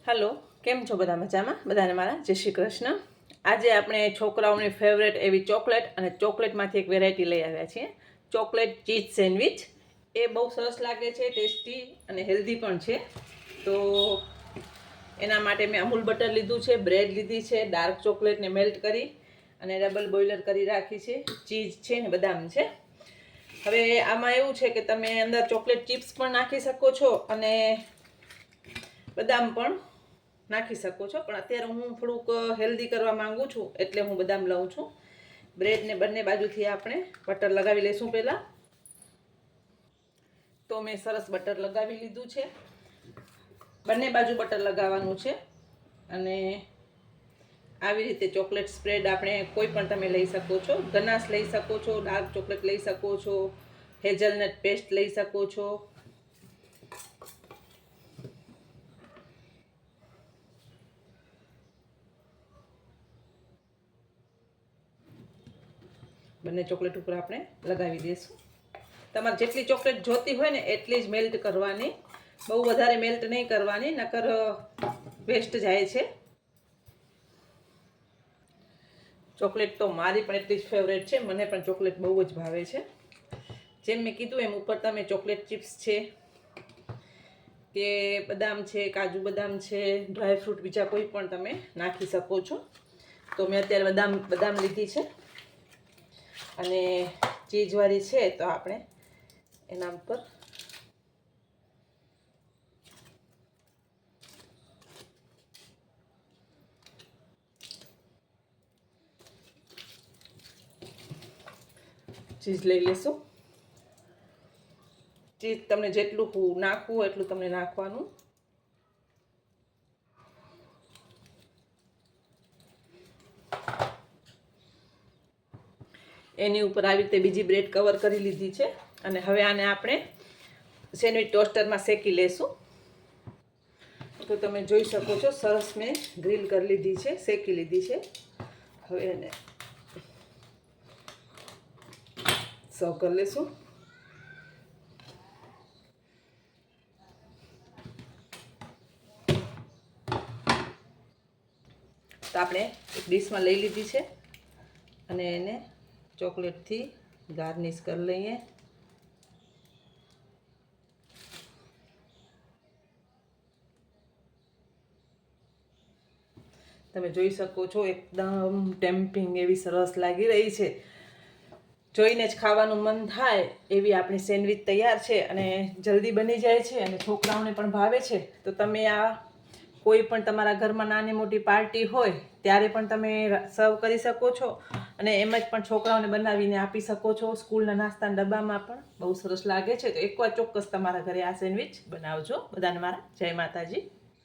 Hello, કેમ છો બધા? મજામાં? બધાને મારા જય શ્રી કૃષ્ણ. આજે આપણે છોકરાઓની ફેવરેટ એવી ચોકલેટ અને ચોકલેટમાંથી એક વેરાયટી લઈ આવ્યા છીએ, ચોકલેટ ચીઝ સેન્ડવિચ. એ બહુ સરસ લાગે છે, ટેસ્ટી અને હેલ્ધી પણ છે. તો એના માટે મેં અમૂલ બટર લીધું છે, બ્રેડ લીધી છે, ડાર્ક ચોકલેટને મેલ્ટ કરી અને ડબલ બોઇલર કરી રાખી છે, ચીઝ છે ને બદામ છે. હવે આમાં એવું છે કે તમે અંદર ચોકલેટ ચિપ્સ પણ નાખી શકો છો અને બદામ પણ નાખી શકો છો, પણ અત્યારે હું થોડુંક હેલ્ધી કરવા માંગુ છું એટલે હું બદામ લઉં છું. બ્રેડને બંને બાજુથી આપણે બટર લગાવી લઈશું. પહેલાં તો મેં સરસ બટર લગાવી લીધું છે, બંને બાજુ બટર લગાવવાનું છે. અને આવી રીતે ચોકલેટ સ્પ્રેડ આપણે કોઈ પણ તમે લઈ શકો છો, ગનાશ લઈ શકો છો, ડાર્ક ચોકલેટ લઈ શકો છો, હેઝલનટ પેસ્ટ લઈ શકો છો. બંને ચોકલેટ ઉપર આપણે લગાવી દઈશું. તમારે જેટલી ચોકલેટ જોતી હોય ને એટલી જ મેલ્ટ કરવાની, બહુ વધારે મેલ્ટ નહીં કરવાની, નકર વેસ્ટ જાય છે. ચોકલેટ તો મારી પણ એટલી જ ફેવરેટ છે, મને પણ ચોકલેટ બહુ જ ભાવે છે. જેમ મેં કીધું એમ ઉપર તમે ચોકલેટ ચિપ્સ છે કે બદામ છે, કાજુ બદામ છે, ડ્રાયફ્રૂટ બીજા કોઈ પણ તમે નાખી શકો છો. તો મેં અત્યારે બદામ લીધી છે અને ચીઝવાળી છે, તો આપણે એના ઉપર ચીઝ લઈ લેશું. ચીઝ તમને જેટલું નાખવું હોય એટલું તમને નાખવાનું. એની ઉપર આવી રીતે બીજી બ્રેડ કવર કરી લીધી છે અને હવે આને આપણે સેન્ડવિચ ટોસ્ટરમાં શેકી લેશું. તો તમે જોઈ શકો છો, સરસ મેં ગ્રીલ કરી લીધી છે, શેકી લીધી છે. હવે એને સર્વ કરી લેશું. તો આપણે એક ડીશમાં લઈ લીધી છે અને એને ચોકલેટથી ગાર્નિશ કરી લઈએ. તમે જોઈ શકો છો, એકદમ ટેમ્પિંગ એવી સરસ લાગી રહી છે. જોઈને જ ખાવાનું મન થાય એવી આપણી સેન્ડવિચ તૈયાર છે અને જલ્દી બની જાય છે અને છોકરાઓને પણ ભાવે છે. તો તમે આ કોઈ પણ તમારા ઘરમાં નાની મોટી પાર્ટી હોય ત્યારે પણ તમે સર્વ કરી શકો છો અને એમ જ પણ છોકરાઓને બનાવીને આપી શકો છો. સ્કૂલના નાસ્તાના ડબ્બામાં પણ બહુ સરસ લાગે છે. તો એકવાર ચોક્કસ તમારા ઘરે આ સેન્ડવિચ બનાવજો. બધાને મારા જય માતાજી.